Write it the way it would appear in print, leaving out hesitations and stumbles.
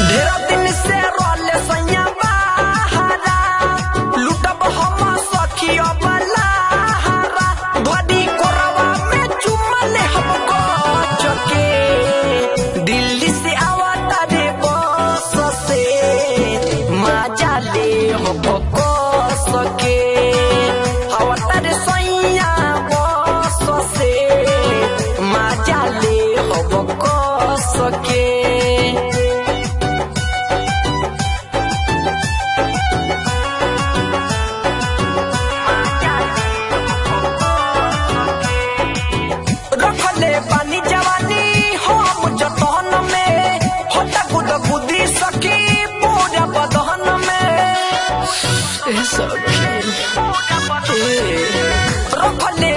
ढेरा दिन से रोले सैया बहारा लुटब हम सखिया बलाहारा बड़ी कोरवा में चुमले हमको चके दिल्ली से आवता रे बस से मजा ले हमको सके आवता रे सैया बस से मजा ले हमको सके पानी जवानी हम जतन में होता गुद गुदी सखी पूरा बदहन में रखले